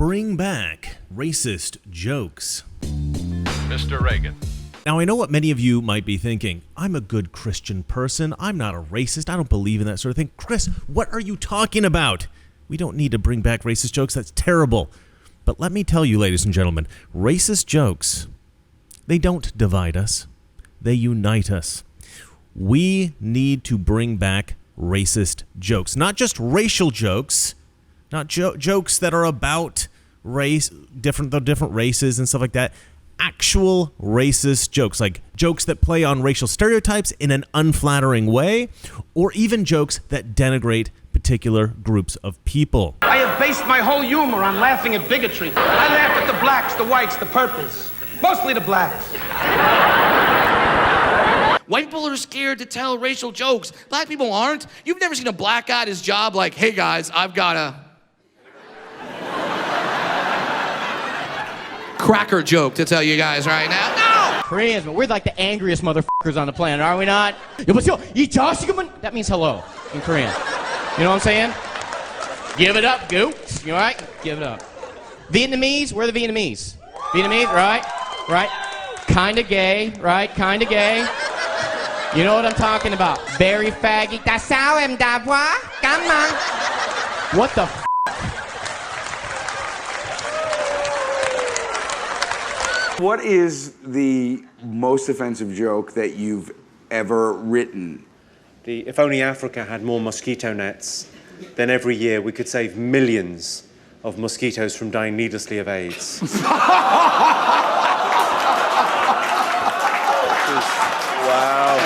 bring back racist jokes. Mr. Reagan. Now, I know what many of you might be thinking. I'm a good Christian person. I'm not a racist. I don't believe in that sort of thing. Chris, what are you talking about? We don't need to bring back racist jokes. That's terrible. But let me tell you, ladies and gentlemen, racist jokes, they don't divide us. They unite us. We need to bring back racist jokes. Not just racial jokes, not jokes that are about race, different races and stuff like that. Actual racist jokes, like jokes that play on racial stereotypes in an unflattering way, or even jokes that denigrate particular groups of people. I have based my whole humor on laughing at bigotry. I laugh at the blacks, the whites, the purples. Mostly the blacks. White people are scared to tell racial jokes. Black people aren't. You've never seen a black guy at his job like, hey guys, I've got a cracker joke to tell you guys right now. No! Koreans, but we're like the angriest motherfuckers on the planet, are we not? That means hello in Korean. You know what I'm saying? Give it up, goose. You all right? Give it up. Vietnamese, we're the Vietnamese. Vietnamese, right? Right? Kinda gay, right? Kinda gay. You know what I'm talking about. Very faggy. Da sao em da voix? Come on. What the f***? What is the most offensive joke that you've ever written? If only Africa had more mosquito nets, then every year we could save millions of mosquitoes from dying needlessly of AIDS. Wow.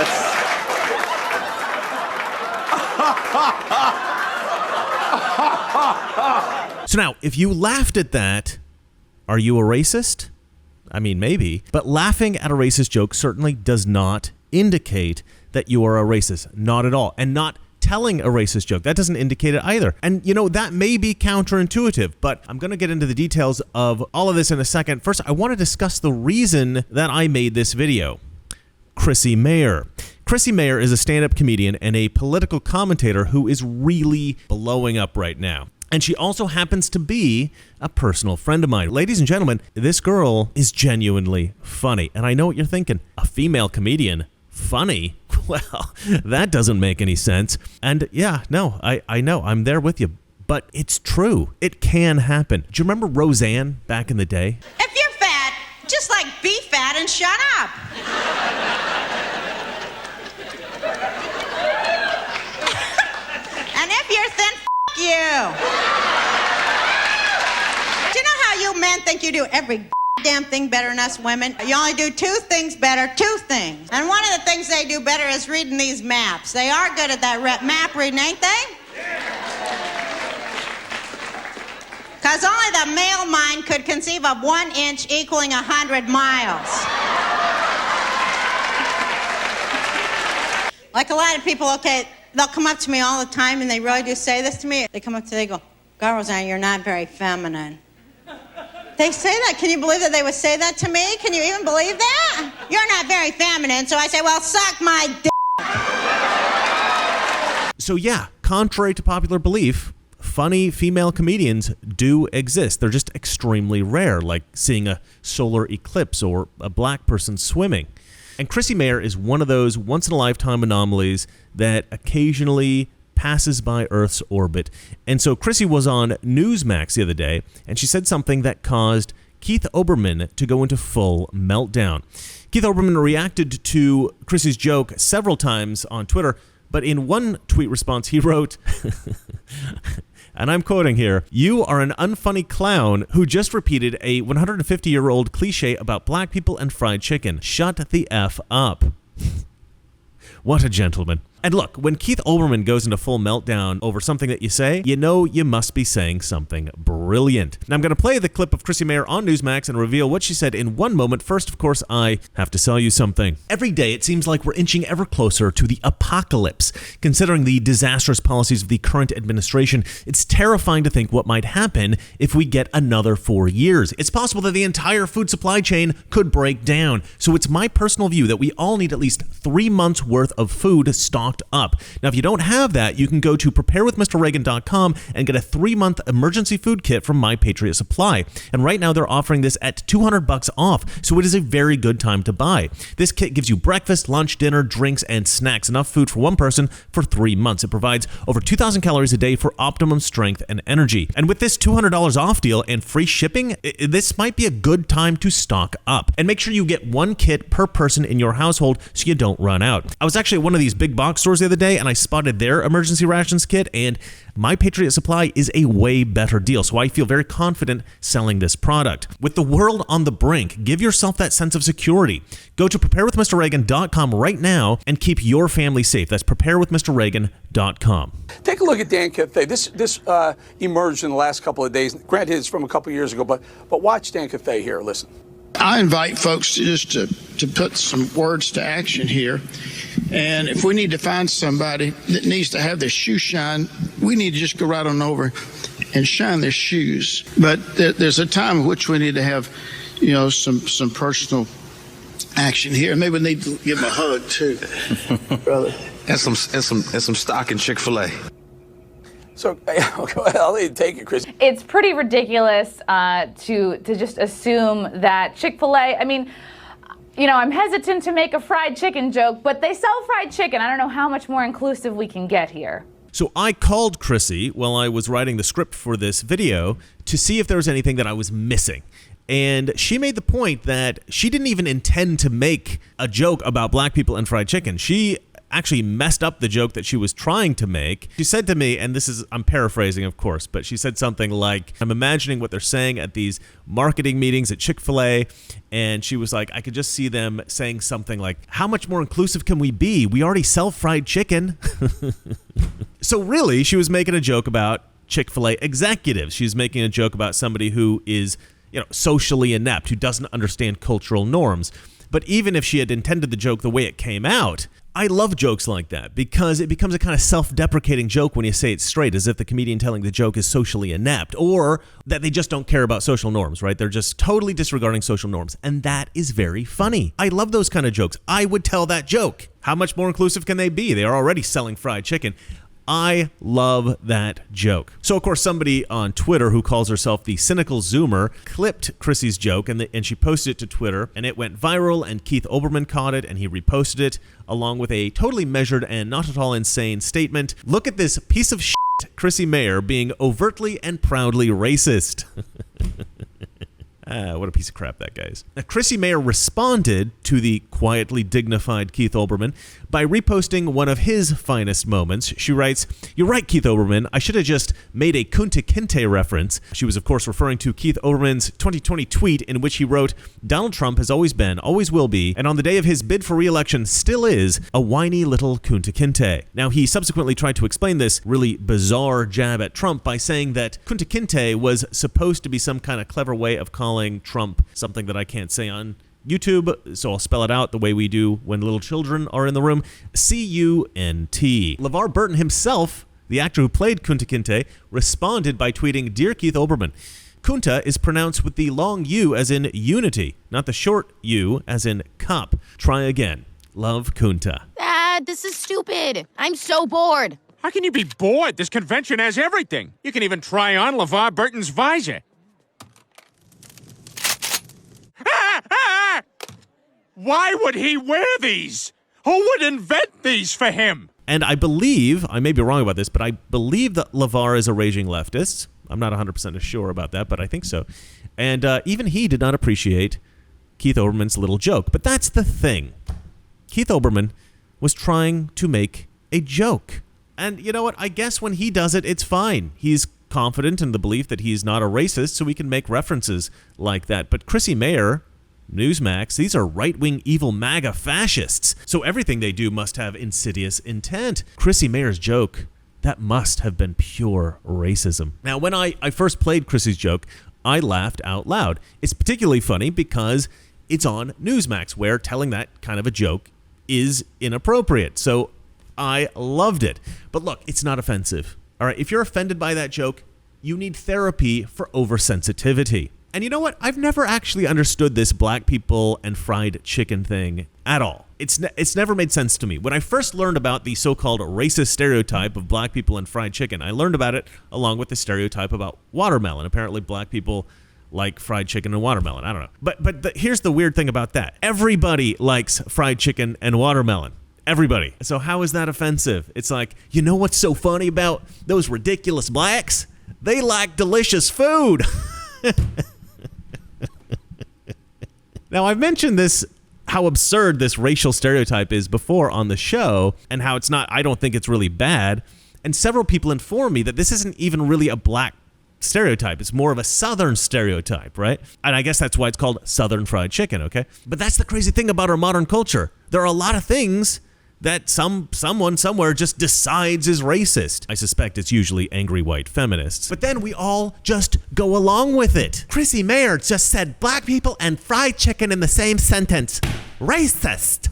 So now, if you laughed at that, are you a racist? I mean, maybe. But laughing at a racist joke certainly does not indicate that you are a racist. Not at all. And not telling a racist joke, that doesn't indicate it either. And, you know, that may be counterintuitive, but I'm going to get into the details of all of this in a second. First, I want to discuss the reason that I made this video. Chrissy Mayer. Chrissy Mayer is a stand-up comedian and a political commentator who is really blowing up right now. And she also happens to be a personal friend of mine. Ladies and gentlemen, this girl is genuinely funny. And I know what you're thinking. A female comedian? Funny? Well, that doesn't make any sense. And yeah, no, I know. I'm there with you. But it's true. It can happen. Do you remember Roseanne back in the day? If you're fat, just like be fat and shut up. And if you're thin, you. Do you know how you men think you do every damn thing better than us women? You only do two things better, two things. And one of the things they do better is reading these maps. They are good at that map reading, ain't they? Because only the male mind could conceive of 1 inch equaling 100 miles. Like a lot of people, okay, they'll come up to me all the time and they really do say this to me. They come up to me, they go, God, Roseanne, you're not very feminine. They say that. Can you believe that they would say that to me? Can you even believe that? You're not very feminine. So I say, well, suck my dick. So yeah, contrary to popular belief, funny female comedians do exist. They're just extremely rare, like seeing a solar eclipse or a black person swimming. And Chrissy Mayer is one of those once-in-a-lifetime anomalies that occasionally passes by Earth's orbit. And so Chrissy was on Newsmax the other day, and she said something that caused Keith Olbermann to go into full meltdown. Keith Olbermann reacted to Chrissy's joke several times on Twitter, but in one tweet response he wrote, and I'm quoting here, "You are an unfunny clown who just repeated a 150-year-old cliche about black people and fried chicken. Shut the F up." What a gentleman. And look, when Keith Olbermann goes into full meltdown over something that you say, you know you must be saying something brilliant. Now I'm going to play the clip of Chrissy Mayer on Newsmax and reveal what she said in one moment. First, of course, I have to sell you something. Every day it seems like we're inching ever closer to the apocalypse. Considering the disastrous policies of the current administration, it's terrifying to think what might happen if we get another 4 years. It's possible that the entire food supply chain could break down. So it's my personal view that we all need at least 3 months worth of food stocked stocked up. Now, if you don't have that, you can go to preparewithmrreagan.com and get a 3-month emergency food kit from My Patriot Supply. And right now they're offering this at $200 off, so it is a very good time to buy. This kit gives you breakfast, lunch, dinner, drinks, and snacks, enough food for one person for 3 months. It provides over 2,000 calories a day for optimum strength and energy. And with this $200 off deal and free shipping, this might be a good time to stock up. And make sure you get one kit per person in your household so you don't run out. I was actually at one of these big box stores the other day and I spotted their emergency rations kit, and My Patriot Supply is a way better deal, so I feel very confident selling this product. With the world on the brink, give yourself that sense of security. Go to preparewithmrreagan.com right now and keep your family safe. That's preparewithmrreagan.com. Take a look at Dan Cathay. This emerged in the last couple of days. Granted, it's from a couple of years ago, but watch Dan Cathay here. Listen. I invite folks to put some words to action here. And if we need to find somebody that needs to have their shoe shine, we need to just go right on over and shine their shoes. But there's a time in which we need to have, some personal action here. Maybe we need to give them a hug too, brother. And some stock in Chick-fil-A. So, I'll let you take it, Chris. It's pretty ridiculous to just assume that Chick-fil-A, I'm hesitant to make a fried chicken joke, but they sell fried chicken. I don't know how much more inclusive we can get here. So I called Chrissy while I was writing the script for this video to see if there was anything that I was missing. And she made the point that she didn't even intend to make a joke about black people and fried chicken. She actually messed up the joke that she was trying to make. She said to me, and I'm paraphrasing, of course, but she said something like, I'm imagining what they're saying at these marketing meetings at Chick-fil-A, and she was like, I could just see them saying something like, how much more inclusive can we be? We already sell fried chicken. So really, she was making a joke about Chick-fil-A executives. She's making a joke about somebody who is, socially inept, who doesn't understand cultural norms. But even if she had intended the joke the way it came out, I love jokes like that because it becomes a kind of self-deprecating joke when you say it straight, as if the comedian telling the joke is socially inept, or that they just don't care about social norms, right? They're just totally disregarding social norms, and that is very funny. I love those kind of jokes. I would tell that joke. How much more inclusive can they be? They are already selling fried chicken. I love that joke. So, of course, somebody on Twitter who calls herself the Cynical Zoomer clipped Chrissy's joke and she posted it to Twitter, and it went viral, and Keith Olbermann caught it and he reposted it along with a totally measured and not at all insane statement. Look at this piece of shit, Chrissy Mayer, being overtly and proudly racist. What a piece of crap that guy is. Now, Chrissy Mayer responded to the quietly dignified Keith Olbermann by reposting one of his finest moments. She writes, "You're right, Keith Olbermann. I should have just made a Kunta Kinte reference." She was, of course, referring to Keith Olbermann's 2020 tweet in which he wrote, "Donald Trump has always been, always will be, and on the day of his bid for re-election still is, a whiny little Kunta Kinte." Now, he subsequently tried to explain this really bizarre jab at Trump by saying that Kunta Kinte was supposed to be some kind of clever way of calling Trump something that I can't say on YouTube, so I'll spell it out the way we do when little children are in the room. C-U-N-T. LeVar Burton himself, the actor who played Kunta Kinte, responded by tweeting, "Dear Keith Olbermann, Kunta is pronounced with the long U as in unity, not the short U as in cup. Try again. Love, Kunta." Dad, this is stupid. I'm so bored. How can you be bored? This convention has everything. You can even try on LeVar Burton's visor. Why would he wear these? Who would invent these for him? And I believe, I may be wrong about this, but I believe that LeVar is a raging leftist. I'm not 100% sure about that, but I think so. And even he did not appreciate Keith Olbermann's little joke. But that's the thing. Keith Olbermann was trying to make a joke. And you know what? I guess when he does it, it's fine. He's confident in the belief that he's not a racist, so he can make references like that. But Chrissy Mayer, Newsmax, these are right-wing evil MAGA fascists, so everything they do must have insidious intent. Chrissy Mayer's joke, that must have been pure racism. Now, when I first played Chrissy's joke, I laughed out loud. It's particularly funny because it's on Newsmax, where telling that kind of a joke is inappropriate, so I loved it. But look, it's not offensive. All right, if you're offended by that joke, you need therapy for oversensitivity. And you know what? I've never actually understood this black people and fried chicken thing at all. It's never made sense to me. When I first learned about the so-called racist stereotype of black people and fried chicken, I learned about it along with the stereotype about watermelon. Apparently black people like fried chicken and watermelon. I don't know. But here's the weird thing about that. Everybody likes fried chicken and watermelon. Everybody. So how is that offensive? It's like, you know what's so funny about those ridiculous blacks? They like delicious food. Now, I've mentioned this, how absurd this racial stereotype is before on the show, and how it's not, I don't think it's really bad. And several people inform me that this isn't even really a black stereotype. It's more of a Southern stereotype, right? And I guess that's why it's called Southern fried chicken, okay? But that's the crazy thing about our modern culture. There are a lot of things that someone somewhere just decides is racist. I suspect it's usually angry white feminists. But then we all just go along with it. Chrissy Mayer just said black people and fried chicken in the same sentence. Racist.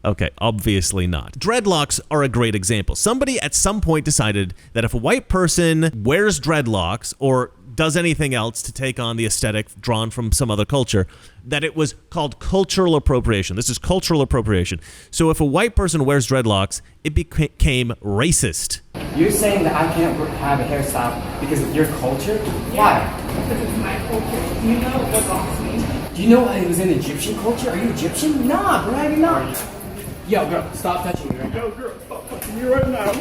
Okay, obviously not. Dreadlocks are a great example. Somebody at some point decided that if a white person wears dreadlocks or does anything else to take on the aesthetic drawn from some other culture, that it was called cultural appropriation. This is cultural appropriation. So if a white person wears dreadlocks, it became racist. You're saying that I can't have a hairstyle because of your culture? Why? Because it's my culture. Do you know what dreadlocks mean? Do you know it was an Egyptian culture? Are you Egyptian? Nah, bro, you're not. Yo, girl, stop touching me right now. Yo, girl, stop touching me right now.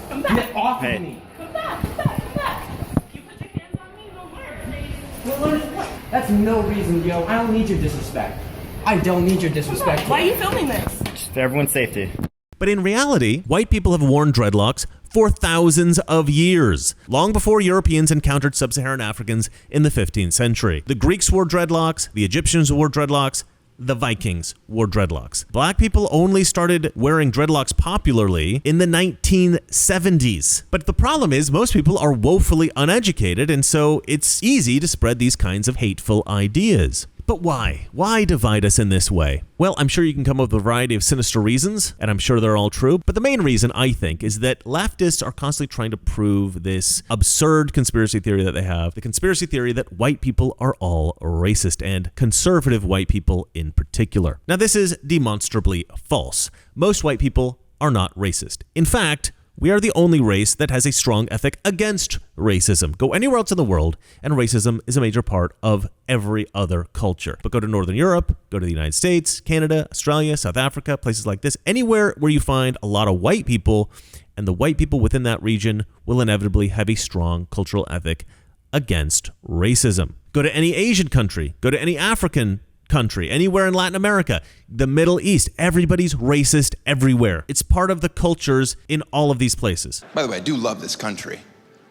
Come back. Get off of me. Come back, come back, come back. You put your hands on me, we'll learn. Well, learn what? That's no reason, yo. I don't need your disrespect. I don't need your disrespect. Why are you filming this? Just for everyone's safety. But in reality, white people have worn dreadlocks for thousands of years, long before Europeans encountered sub-Saharan Africans in the 15th century. The Greeks wore dreadlocks, the Egyptians wore dreadlocks, the Vikings wore dreadlocks. Black people only started wearing dreadlocks popularly in the 1970s. But the problem is most people are woefully uneducated, and so it's easy to spread these kinds of hateful ideas. But why? Why divide us in this way? Well, I'm sure you can come up with a variety of sinister reasons, and I'm sure they're all true. But the main reason, I think, is that leftists are constantly trying to prove this absurd conspiracy theory that they have. The conspiracy theory that white people are all racist, and conservative white people in particular. Now, this is demonstrably false. Most white people are not racist. In fact, we are the only race that has a strong ethic against racism. Go anywhere else in the world, and racism is a major part of every other culture. But go to Northern Europe, go to the United States, Canada, Australia, South Africa, places like this, anywhere where you find a lot of white people, and the white people within that region will inevitably have a strong cultural ethic against racism. Go to any Asian country, go to any African country, anywhere in Latin America, the Middle East, everybody's racist everywhere. It's part of the cultures in all of these places. By the way, I do love this country.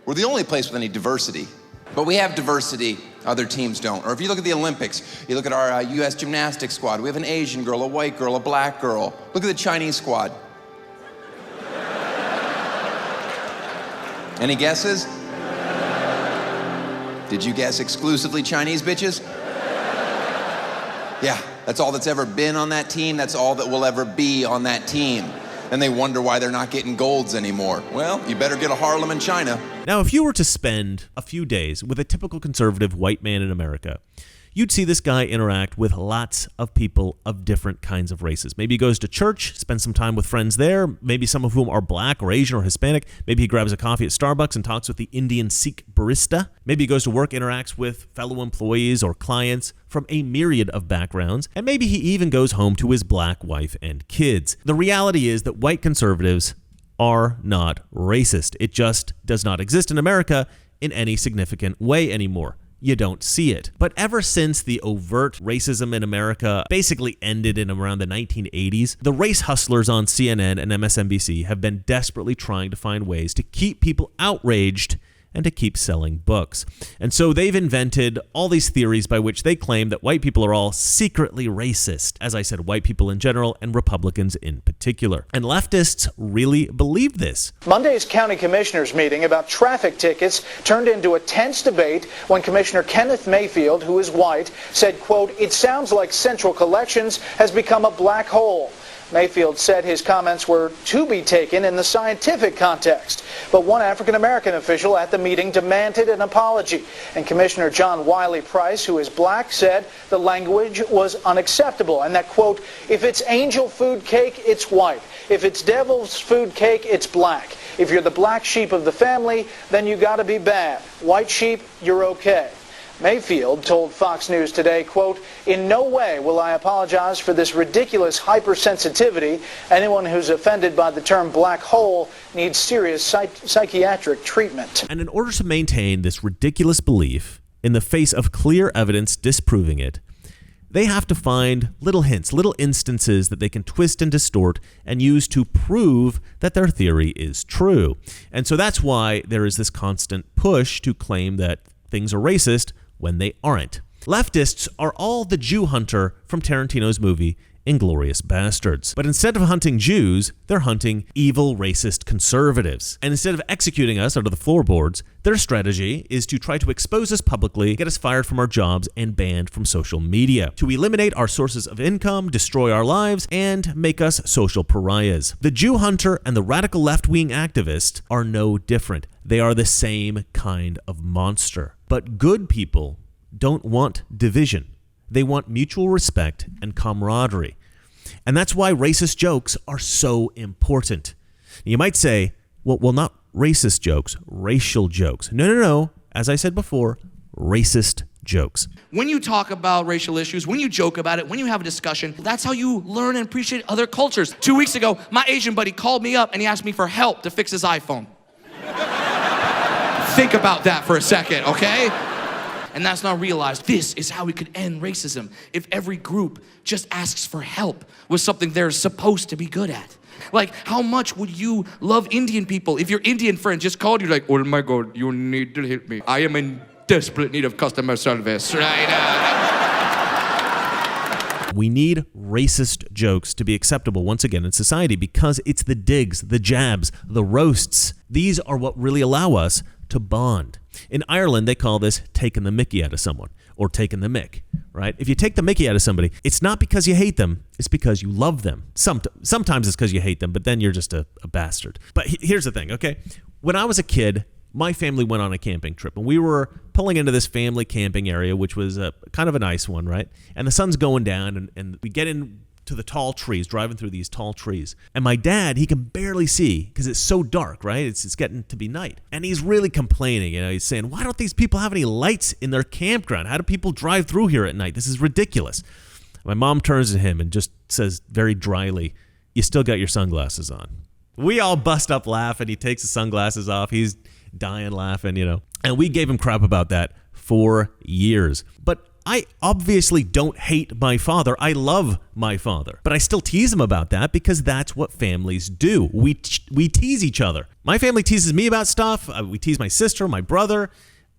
We're the only place with any diversity, but we have diversity other teams don't. Or if you look at the Olympics, you look at our U.S. gymnastics squad, we have an Asian girl, a white girl, a black girl. Look at the Chinese squad. Any guesses? Did you guess exclusively Chinese bitches? Yeah, that's all that's ever been on that team. That's all that will ever be on that team. And they wonder why they're not getting golds anymore. Well, you better get a Harlem in China. Now, if you were to spend a few days with a typical conservative white man in America, you'd see this guy interact with lots of people of different kinds of races. Maybe he goes to church, spends some time with friends there, maybe some of whom are black or Asian or Hispanic. Maybe he grabs a coffee at Starbucks and talks with the Indian Sikh barista. Maybe he goes to work, interacts with fellow employees or clients from a myriad of backgrounds. And maybe he even goes home to his black wife and kids. The reality is that white conservatives are not racist. It just does not exist in America in any significant way anymore. You don't see it. But ever since the overt racism in America basically ended in around the 1980s, the race hustlers on CNN and MSNBC have been desperately trying to find ways to keep people outraged and to keep selling books. And so they've invented all these theories by which they claim that white people are all secretly racist. As I said, white people in general and Republicans in particular. And leftists really believe this. Monday's county commissioners meeting about traffic tickets turned into a tense debate when Commissioner Kenneth Mayfield, who is white, said, quote, "It sounds like Central Collections has become a black hole." Mayfield said his comments were to be taken in the scientific context, but one African-American official at the meeting demanded an apology. And Commissioner John Wiley Price, who is black, said the language was unacceptable and that, quote, if it's angel food cake, it's white. If it's devil's food cake, it's black. If you're the black sheep of the family, then you gotta be bad. White sheep, you're okay. Mayfield told Fox News today, quote, in no way will I apologize for this ridiculous hypersensitivity. Anyone who's offended by the term black hole needs serious psychiatric treatment. And in order to maintain this ridiculous belief in the face of clear evidence disproving it, they have to find little hints, little instances that they can twist and distort and use to prove that their theory is true. And so that's why there is this constant push to claim that things are racist when they aren't. Leftists are all the Jew hunter from Tarantino's movie Inglourious Bastards. But instead of hunting Jews, they're hunting evil, racist conservatives. And instead of executing us under the floorboards, their strategy is to try to expose us publicly, get us fired from our jobs, and banned from social media, to eliminate our sources of income, destroy our lives, and make us social pariahs. The Jew hunter and the radical left-wing activist are no different. They are the same kind of monster. But good people don't want division. They want mutual respect and camaraderie. And that's why racist jokes are so important. You might say, well, not racist jokes, racial jokes. No. As I said before, racist jokes. When you talk about racial issues, when you joke about it, when you have a discussion, that's how you learn and appreciate other cultures. 2 weeks ago, my Asian buddy called me up and he asked me for help to fix his iPhone. Think about that for a second, okay? And that's not realized. This is how we could end racism if every group just asks for help with something they're supposed to be good at. Like, how much would you love Indian people if your Indian friend just called you like, oh my God, you need to help me. I am in desperate need of customer service, right? We need racist jokes to be acceptable once again in society because it's the digs, the jabs, the roasts. These are what really allow us to bond. In Ireland, they call this taking the mickey out of someone or taking the mick, right? If you take the mickey out of somebody, it's not because you hate them, it's because you love them. Sometimes it's because you hate them, but then you're just a bastard. But here's the thing, okay? When I was a kid, my family went on a camping trip, and we were pulling into this family camping area, which was kind of a nice one, right? And the sun's going down, and we get in to the tall trees, driving through these tall trees. And my dad, he can barely see because it's so dark, right? It's getting to be night. And he's really complaining, he's saying, why don't these people have any lights in their campground? How do people drive through here at night? This is ridiculous. My mom turns to him and just says very dryly, you still got your sunglasses on. We all bust up laughing. He takes his sunglasses off. He's dying laughing, And we gave him crap about that for years. But I obviously don't hate my father. I love my father. But I still tease him about that because that's what families do. We tease each other. My family teases me about stuff. We tease my sister, my brother,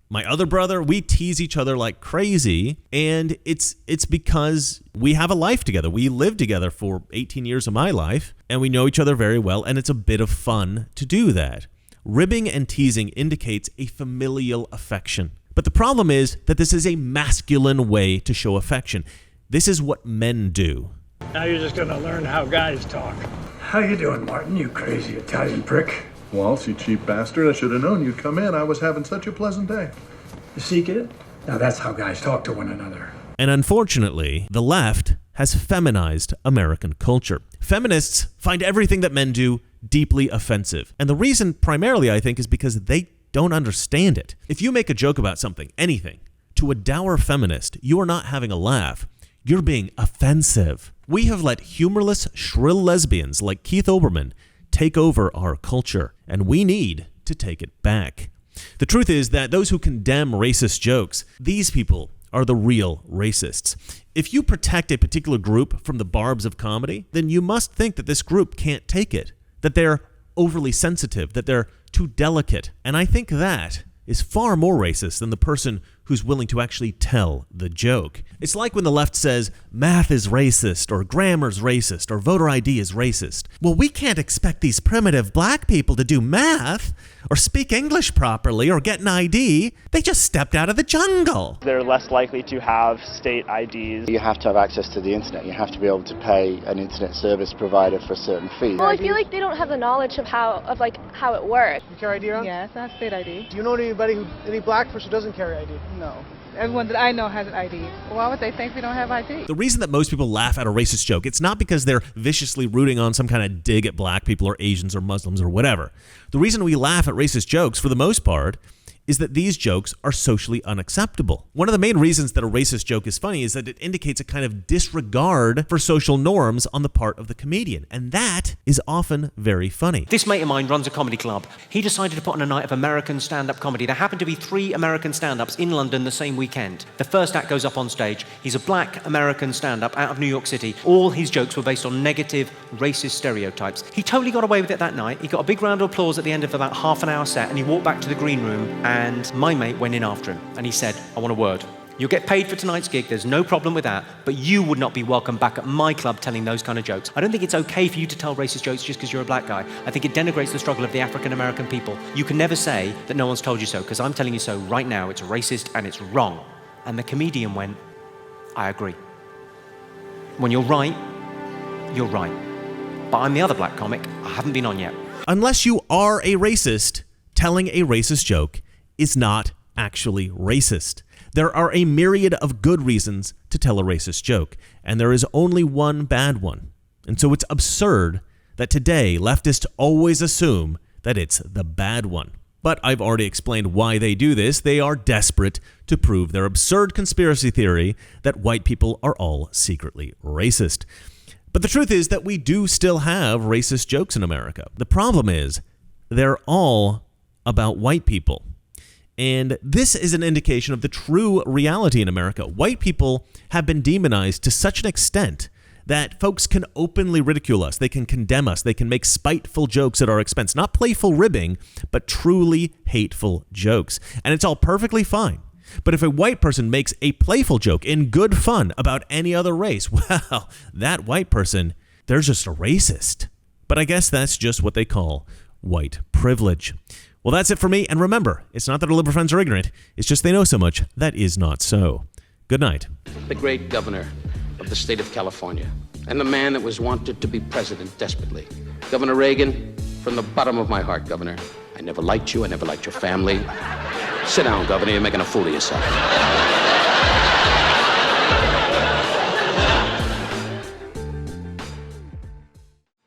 my other brother. We tease each other like crazy. And it's because we have a life together. We lived together for 18 years of my life. And we know each other very well. And it's a bit of fun to do that. Ribbing and teasing indicates a familial affection. But the problem is that this is a masculine way to show affection. This is what men do. Now you're just gonna learn how guys talk. How you doing, Martin, you crazy Italian prick? Waltz, you cheap bastard. I should have known you'd come in. I was having such a pleasant day. You see, kid? Now that's how guys talk to one another. And unfortunately, the left has feminized American culture. Feminists find everything that men do deeply offensive. And the reason primarily, I think, is because they don't understand it. If you make a joke about something, anything, to a dour feminist, you are not having a laugh. You're being offensive. We have let humorless, shrill lesbians like Keith Olbermann take over our culture, and we need to take it back. The truth is that those who condemn racist jokes, these people are the real racists. If you protect a particular group from the barbs of comedy, then you must think that this group can't take it, that they're overly sensitive, that they're too delicate. And I think that is far more racist than the person who's willing to actually tell the joke. It's like when the left says math is racist, or grammar's racist, or voter ID is racist. Well, we can't expect these primitive black people to do math, or speak English properly, or get an ID. They just stepped out of the jungle. They're less likely to have state IDs. You have to have access to the internet. You have to be able to pay an internet service provider for a certain fee. Well, I feel like they don't have the knowledge of how it works. You carry ID around? Yes, I have state ID. Do you know any black person who doesn't carry ID? No. Everyone that I know has an ID. Why would they think we don't have ID? The reason that most people laugh at a racist joke, it's not because they're viciously rooting on some kind of dig at black people or Asians or Muslims or whatever. The reason we laugh at racist jokes, for the most part, is that these jokes are socially unacceptable. One of the main reasons that a racist joke is funny is that it indicates a kind of disregard for social norms on the part of the comedian, and that is often very funny. This mate of mine runs a comedy club. He decided to put on a night of American stand-up comedy. There happened to be 3 American stand-ups in London the same weekend. The first act goes up on stage. He's a black American stand-up out of New York City. All his jokes were based on negative, racist stereotypes. He totally got away with it that night. He got a big round of applause at the end of about half an hour set, and he walked back to the green room, and my mate went in after him, and he said, I want a word. You'll get paid for tonight's gig, there's no problem with that, but you would not be welcome back at my club telling those kind of jokes. I don't think it's okay for you to tell racist jokes just because you're a black guy. I think it denigrates the struggle of the African American people. You can never say that no one's told you so, because I'm telling you so right now. It's racist and it's wrong. And the comedian went, I agree. When you're right, you're right. But I'm the other black comic, I haven't been on yet. Unless you are a racist, telling a racist joke is not actually racist. There are a myriad of good reasons to tell a racist joke, and there is only one bad one. And so it's absurd that today leftists always assume that it's the bad one. But I've already explained why they do this. They are desperate to prove their absurd conspiracy theory that white people are all secretly racist. But the truth is that we do still have racist jokes in America. The problem is they're all about white people. And this is an indication of the true reality in America. White people have been demonized to such an extent that folks can openly ridicule us. They can condemn us. They can make spiteful jokes at our expense. Not playful ribbing, but truly hateful jokes. And it's all perfectly fine. But if a white person makes a playful joke in good fun about any other race, well, that white person, they're just a racist. But I guess that's just what they call white privilege. Well, that's it for me. And remember, it's not that our liberal friends are ignorant. It's just they know so much that is not so. Good night. The great governor of the state of California, and the man that was wanted to be president desperately. Governor Reagan, from the bottom of my heart, Governor, I never liked you. I never liked your family. Sit down, Governor. You're making a fool of yourself.